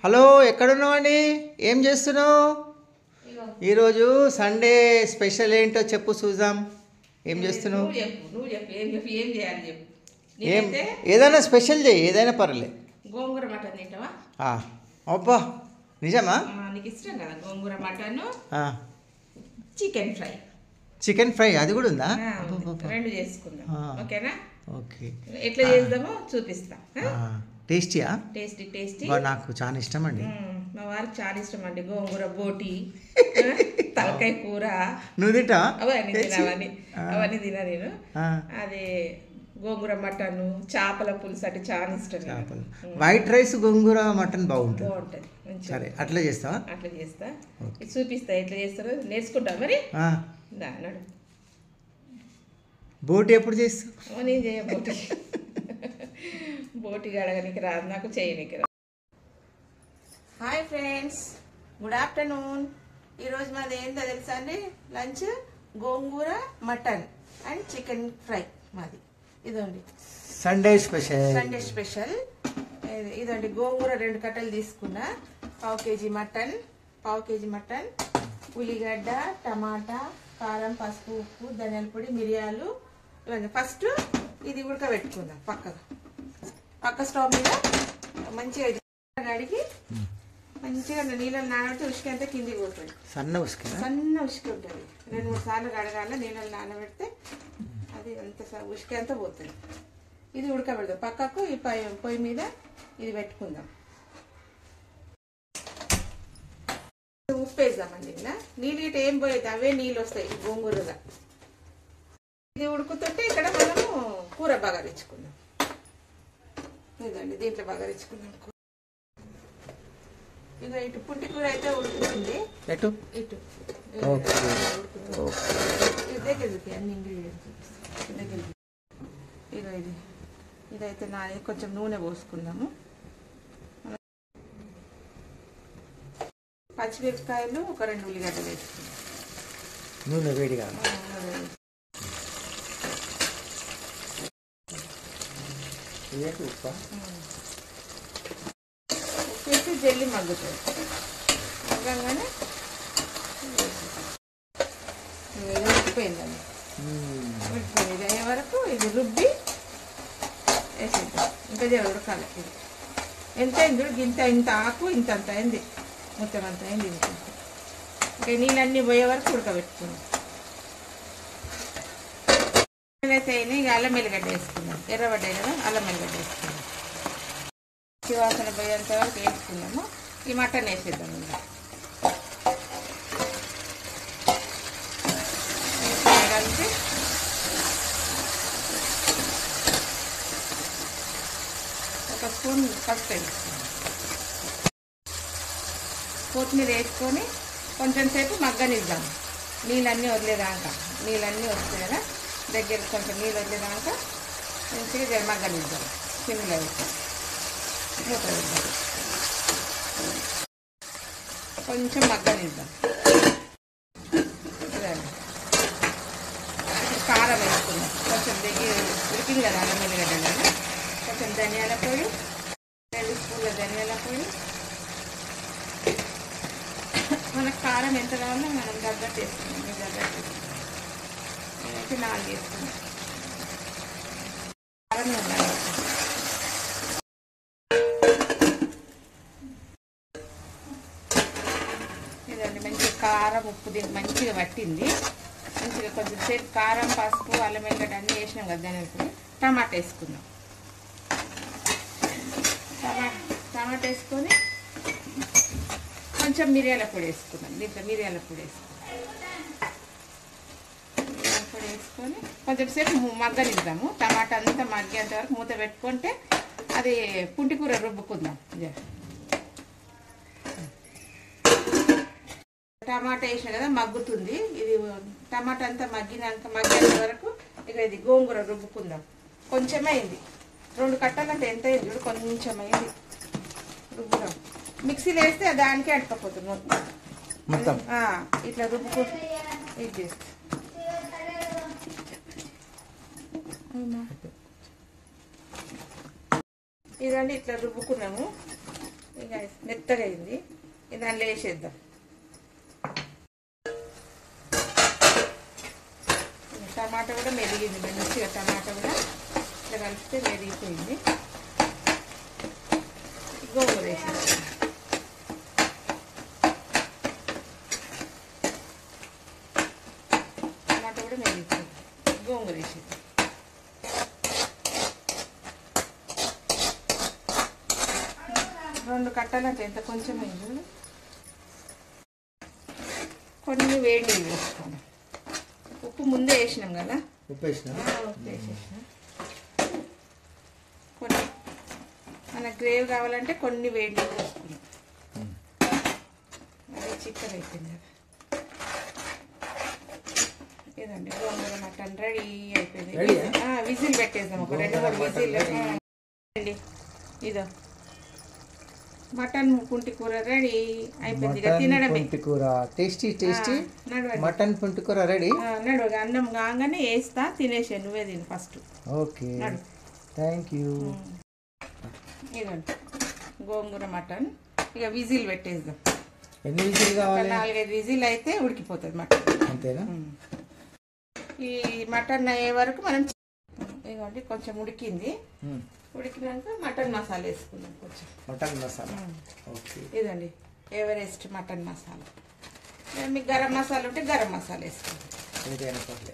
Hello ఎక్కడున్నావండి? ఏం చేస్తున్నావు? ఈరోజు సండే స్పెషల్ ఏంటో చెప్పు చూద్దాం. ఏం చేస్తున్నావు? ఏం ఏదైనా స్పెషల్ చేయి, ఏదైనా పర్లేదు. గోంగూర మటన్ తింటావా? అబ్బా నిజమా? నీకు ఇష్టం కదా గోంగూర mutton, chicken fry. Chicken fry అది కూడా ఉందా? రెండు చేసుకుందాం, ఓకేనా? ఓకే, ఎట్లా చేద్దామో చూపిస్తా. టేస్టీయా? Tasty tasty. నాకు చాలా ఇష్టం అండి. మా వారికి చాలా ఇష్టం అండి గోంగూర బోటి, తలకాయ కూర. నువ్వు తింటా? అవన్నీ తినా నేను. అది గోంగూర మటన్, చేపల పులుసు అంటే చాలా ఇష్టం. వైట్ రైస్ గోంగూర మటన్ బాగుంటుంది. బాగుంటుంది. సరే అట్లా చేస్తావా? అట్లా చేస్తా, చూపిస్తా ఎట్లా చేస్తారో. నేర్చుకుంటా మరి. నడు. బోటి ఎప్పుడు చేస్తావు? నేను చేయ బోటి. బోటి గడగనికి రాదు, నాకు చేయనికి రాదు. Hi friends, good afternoon. ఈరోజు మాది ఏంటో తెలుసా అండి? Lunch gongura mutton and chicken fry మాది. ఇదండి సండే స్పెషల్. సండే స్పెషల్ ఇదండి. గోంగూర 2 కట్టలు తీసుకున్నా, పావు కేజీ మటన్, ఉల్లిగడ్డ, టమాటా, కారం, పసుపు, ఉప్పు, ధనియాల పొడి, మిరియాలు ఇవన్నీ. ఫస్ట్ ఇది ఉడకబెట్టుకుందాం పక్క స్టవ్ మీద. మంచిగా కడిగి మంచిగా నీళ్ళని నానబెట్టి ఉసుక అంతా కిందికి పోతుంది. సన్న ఉసుక ఉంటుంది. 2-3 సార్లు కడగాల. నీళ్ళని నానబెడితే అది అంత ఉసుక అంతా పోతుంది. ఇది ఉడకబెడదాం పక్కకు. ఈ పొయ్యి మీద ఇది పెట్టుకుందాం. ఉప్పు వేద్దామండి. ఇలా నీళ్ళు గిట్ట ఏం పోయేది, అవే నీళ్ళు వస్తాయి గోంగూరగా. ఇది ఉడుకుతుంటే ఇక్కడ మనము కూర బగారించుకుందాం. ఇదండి దీంట్లో బగారించుకుందాం. ఇక ఇటు పుంటి కూర అయితే ఉడుకుతుంది. ఇటు దగ్గరికి అన్ని ఇంగ్రీడియంట్స్ దగ్గరికి. ఇక ఇదైతే కొంచెం నూనె పోసుకుందాము. పచ్చిమిరపకాయలు ఒక 2 ఉల్లిగడ్డలు వేసుకుందాం. నూనె వేడిగా ఉప్పు వేసి జల్లి మగ్గుతుంది. మగ్గంగానే ఉడికిపోయిందండి. ఉడికిపోయింది. అయ్యే వరకు ఇది రుబ్బి వేసేద్దాం. ఇంకా ఉడకాలి. ఇది ఎంత అయింది? ఇంత ఆకు ఇంత అయింది, మొత్తం అంత అయింది. ఇంకా నీళ్ళన్నీ పోయే వరకు ఉడకబెట్టుకుందాం. అయితే ఇక అల్లం ఎల్లిగడ్డ వేసుకుందాం. ఎర్రబడ్డాయి కదా, అల్లం ఎల్లిగడ్డ వేసుకుందాం. వాసన పోయేంత వరకు వేసుకుందాము. ఈ మటన్ వేసేద్దాం. ఇంకా కలిపి ఒక స్పూన్ పసుపు వేసుకుందాం. కొత్తిమీర వేసుకొని కొంచెం సేపు మగ్గనిద్దాం. నీళ్ళన్నీ వదిలేదాకా. నీళ్ళన్నీ వస్తాయి కదా, దగ్గర కొంచెం నీళ్ళు వదిలేదాకా మంచిగా మగ్గనిద్దాం. సిమ్లో వేసి మూత వేద్దాం. కొంచెం మగ్గనిద్దాం. కారం వేసుకుందాం. కొంచెం దగ్గర ఉడికింది కదా అల్లం ఎల్లిగడ్డ కదా. కొంచెం ధనియాల పొడి, 2 స్పూన్ల ధనియాల పొడి. మనకు కారం ఎంత కావాలో మనం తగ్గట్టు వేసుకున్నాం. మీకు తగ్గట్టు వేసుకున్నాం. నేనైతే 4 వేసుకున్నాం. కారం ఉండాలి. ఇదండి మంచిగా కారం ఉప్పు దీనికి మంచిగా పట్టింది. మంచిగా కొంచెం సేపు కారం, పసుపు, అల్లం ఎల్లిగడ్డ అన్నీ వేసినాం కదా. దాని టమాటా వేసుకుందాం. టమాటా వేసుకొని కొంచెం మిరియాల పొడి వేసుకుందాం. దీంట్లో మిరియాల పొడి వేసుకొని కొంచెం సేపు మగ్గనిద్దాము. టమాటా అంతా మగ్గేంత వరకు మూత పెట్టుకుంటే అది పుంటికూర రుబ్బుకుందాం. టమాటా వేసిన కదా, మగ్గుతుంది. ఇది టమాటా అంతా మగ్గేంత వరకు ఇక ఇది గోంగూర రుబ్బుకుందాం. కొంచెమే అయింది. 2 కట్టలు అంటే ఎంత అయింది చూడు, కొంచెం అయింది. రుబ్బుదాం. మిక్సీలో వేస్తే దానికే అడకపోతుంది మొత్తం. ఇట్లా రుబ్బుకుంటే ఇది చేస్తే ఇదండి. ఇట్లా రుబ్బుకున్నాము. ఇక మెత్తగా అయింది. దాంట్లో వేసేద్దాం. టమాటా కూడా మెదిగింది మంచిగా. టమాటా కూడా ఇట్లా కలిపితే మెదిగిపోయింది. గోంగూర వేసేద్దాం. టమాటా కూడా మెదిగిపోయింది. గోంగూర వేసేద్దాం. రెండు కట్టాలంటే ఎంత కొంచెం అయింది. కొన్ని వేడి నీళ్ళు వేసుకోండి. ఉప్పు ముందే వేసినాం కదా. ఉప్పు వేసినాం. కొన్ని మన గ్రేవీ కావాలంటే కొన్ని వేడి నీళ్ళు వేసుకున్నాం. అదే చికెన్ అయిపోయింది కదా. ఇదండి గోంగూర మటన్ రెడీ అయిపోయింది. విజిల్ పెట్టేద్దాం. ఒక 2-3 విజిల్ అండి. ఇదో మటన్ పుంటి కూర రెడీ అయిపోయింది. తినడమే. పుంటి కూర టేస్టీ మటన్ పుంటి కూర రెడీ. నడువు అన్నం కాగానే వేస్తా. తినేసే నువ్వే తిను ఫస్ట్. Okay, thank you. ఇదండి గోంగూర మటన్. ఇక విజిల్ పెట్టేద్దాం. ఎన్ని విజిల్ కావాలి? 4-5 విజిల్ అయితే ఉడికిపోతుంది మటన్. అంతేనా? ఈ మటన్ అయ్యే వరకు మనం ఇదిగోండి కొంచెం ఉడికింది. ఉడికినాక మటన్ మసాలా వేసుకుందాం. కొంచెం మటన్ మసాలా. ఓకే, ఇదండి ఎవరెస్ట్ మటన్ మసాలా. మీకు గరం మసాలా ఉంటే గరం మసాలా వేసుకోండి.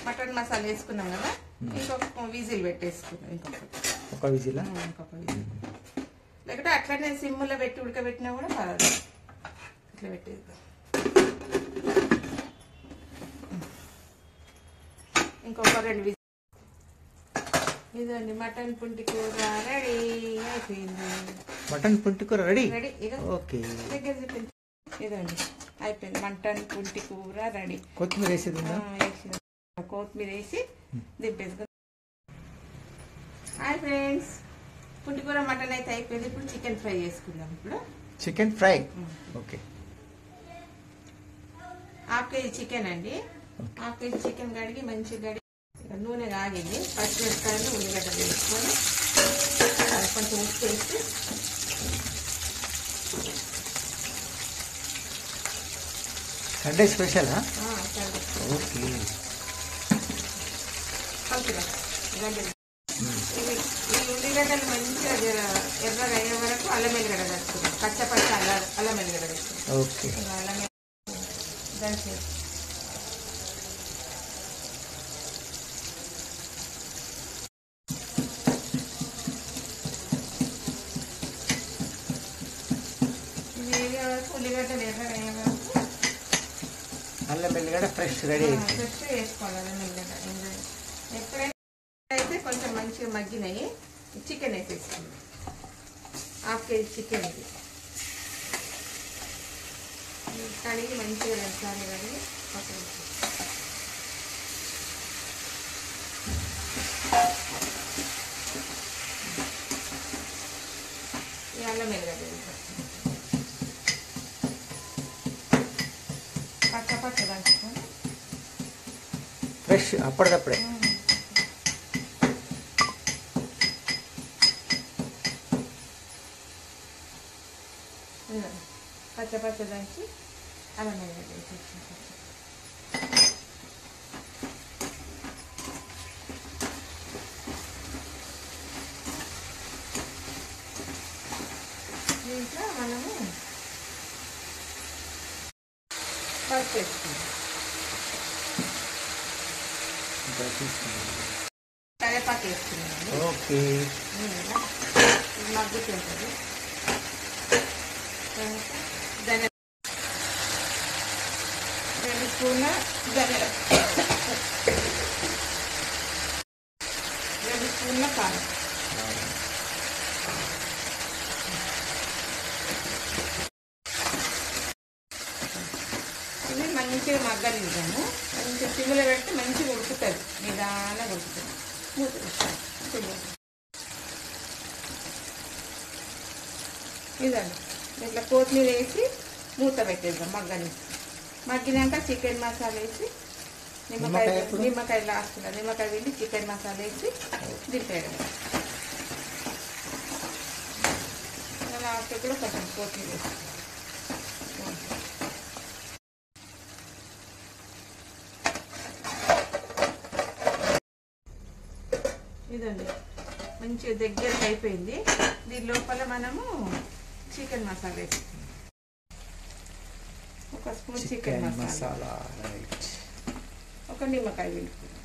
మటన్ మసాలా వేసుకున్నాం కదా. ఇంకొక విజిల్ పెట్టేసుకున్నాం. ఒక విజిల్. లేకపోతే అట్లనే సిమ్లో పెట్టి ఉడకబెట్టినా కూడా పర్వాలేదు. ఇట్లా పెట్టేద్దాం. ఇంకొక 2 విజిల్. ఇదండి మటన్ పుంటి కూర రెడీ అయిపోయింది. మటన్ పుంటి కూర రెడీ. ఓకే, దగ్గర చెప్పింది. ఇదండి అయిపోయింది మటన్ పుంటి కూర రెడీ. కొత్తిమీర వేసేది. కొత్తిమీర వేసి దింపేసుకుందాం. హాయ్ ఫ్రెండ్స్, పుంటి కూర మటన్ అయితే అయిపోయింది. ఇప్పుడు చికెన్ ఫ్రై చేసుకుందాం. ఇప్పుడు chicken fry. Okay, 1/2 KG chicken అండి. 1/2 కేజీ చికెన్ కడిగి మంచిగా నూనె కాగింది. పచ్చిమిరపకాయలు ఉల్లిగడ్డ వేసుకొని కొంచెం ఉప్పు వేసి సండే స్పెషల్. ఓకే, ఈ ఉల్లిగడ్డలు మంచిగా ఎర్రగా అయ్యే వరకు అల్లం ఎల్లిగడ్డ కలుపుకుంటాం. పచ్చ అల్లం ఎల్లిగడ్డ కలుపుకుంటాం. ఓకే, అల్లం దంచి ఉల్లిగడ్డలు ఎర్రగా అయ్యే వరకు అల్లం ఎల్లిగడ్డ ఫ్రెష్ రెడీ. ఫ్రెష్ వేసుకోవాలి. అల్లం ఎల్లిగడ్డ ఎప్పుడైనా అయితే కొంచెం మంచిగా మగ్గినాయి. చికెన్ వేసేసుకోండి. 1/2 కేజీ చికెన్ ఇది కడిగి మంచిగా వేసాలి. కడిగి ఈ అల్లం ఎల్లిగడ్డ పచ్చ దంచుకొని ఫ్రెష్ అప్పటికప్పుడే. పచ్చ దంచి అల్లం ఎల్లిగడ్డ వేసేసుకుంటాం. దీంట్లో మనము పసుపు వేసుకుంటాం. కరివేపాకు వేసుకున్నాము. ఓకే, మగ్గుతుంటుంది. ధనియాల 2 స్పూన్ల ధనియాల 2 స్పూన్ల కారం. ఇది మంచిగా మగ్గనిద్దాము. మంచిగా సిమ్లో పెట్టి మంచిగా ఉడుకుతుంది. నిదానంగా ఉడుకుతుంది. మూత ఇదండి ఇట్లా కొత్తిమీర వేసి మూత పెట్టేద్దాం. మగ్గినాక చికెన్ మసాలా వేసి నిమ్మకాయ లాస్ట్లో నిమ్మకాయ వెళ్ళి చికెన్ మసాలా వేసి దింపేయడం. లాస్ట్లో కొంచెం కొత్తిమీర వేస్తాం. ఇదండి మంచిగా దగ్గరికి అయిపోయింది. దీని లోపల మనము చికెన్ మసాలా వేస్తాం. ఒక స్పూన్ చికెన్ మసాలా, ఒక నిమ్మకాయ పిండుకుందాం.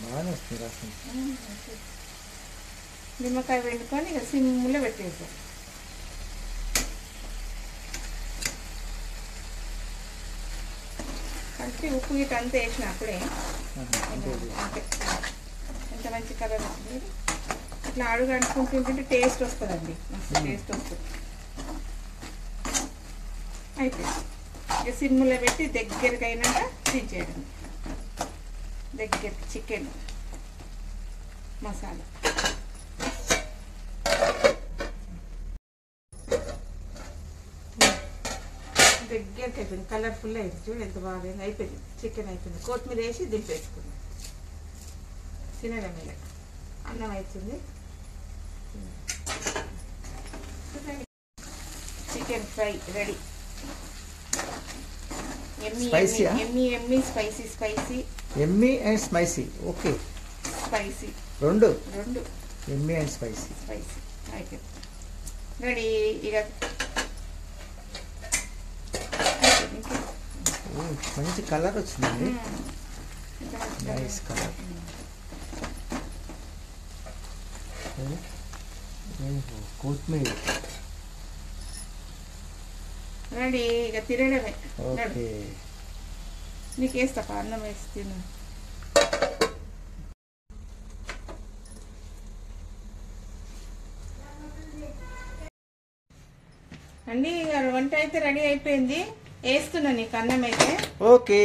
బాగానే వస్తుంది రసం. నిమ్మకాయ పిండుకొని ఇక సిమ్లో పెట్టేసాం. అంటే ఉప్పు గిట్ట అంతా వేసిన అప్పుడే అంతే. ఎంత మంచి కలర్ వస్తుంది. ఇట్లా అడుగు అంటుకుంటుంటే టేస్ట్ వస్తుందండి, మస్తు టేస్ట్ వస్తుంది. అయిపోయింది. ఇక సిమ్లో పెట్టి దగ్గరికి అయినాక దించేయడం. దగ్గరికి చికెన్ మసాలా దగ్గరికి అయిపోయింది. కలర్ఫుల్ అయింది. చూడు ఎంత బాగా అయిపోయింది. చికెన్ అయిపోయింది. కొత్తిమీర వేసి దింపేసుకుంది. తినడం మీద అన్నం అవుతుంది. Chicken fry ready. Emmy spicy Emmy and spicy. Okay, spicy రెండు రెండు ఎమ్మీ అండ్ స్పైసీ అయిపోయింది. రెడీ. ఇక మంచి కలర్ వచ్చిందండి. Nice colour. కొత్తిమీర రెడీ. ఇక తినడమే. ఓకే, నీకు వేస్తా అన్నం వేసి తిను. అండి వంట అయితే రెడీ అయిపోయింది. వేస్తున్నా నీకు అన్నం అయితే. ఓకే,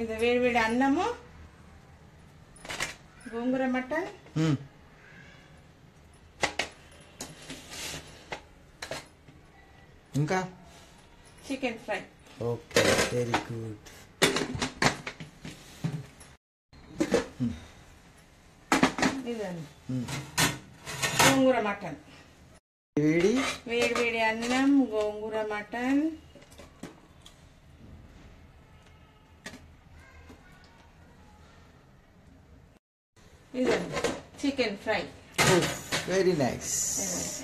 ఇది వేడి వేడి అన్నము, గోంగూర మటన్, ఇంకా chicken fry. Okay, very good. ఇదండి గోంగూర మటన్. వేడి వేడి వేడి అన్నం, గోంగూర మటన్, ఇదండి చికెన్ ఫ్రై. Very nice.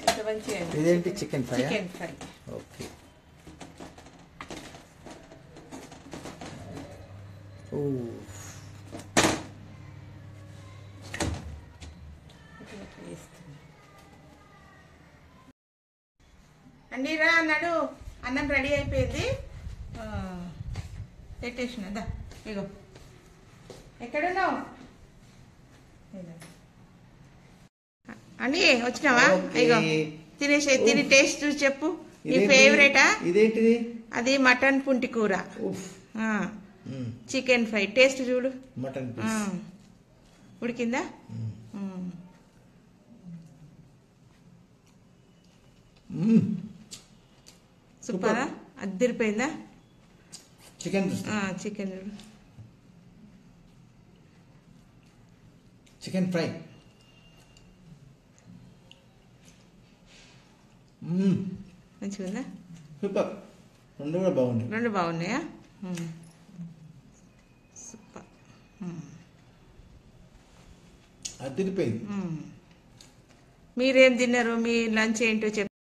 ఎంత మంచిగా. ఇదేంటి chicken fry? Chicken fry. Okay. అండి రా అన్నాడు. అన్నం రెడీ అయిపోయింది. పెట్టేసిన ఇగో. ఎక్కడున్నావు అని వచ్చినావా? ఇగో తినేసి తిని టేస్ట్ చూసి చెప్పు. నీ ఫేవరెటా? ఇదేంటిది? అది మటన్ పుంటి కూర, చికెన్ ఫ్రై. టేస్ట్ చూడు. మటన్ ఉడికిందా? సూపరా? అద్దరిపోయిందా? చికెన్ చికెన్ చూడు. చికెన్ ఫ్రై మంచిగా ఉందా? సూపర్. రెండు కూడా బాగున్నాయి. రెండు బాగున్నాయా? సూపర్. అదిరిపోయింది. మీరేం తిన్నారు? మీ లంచ్ ఏంటో చెప్పు.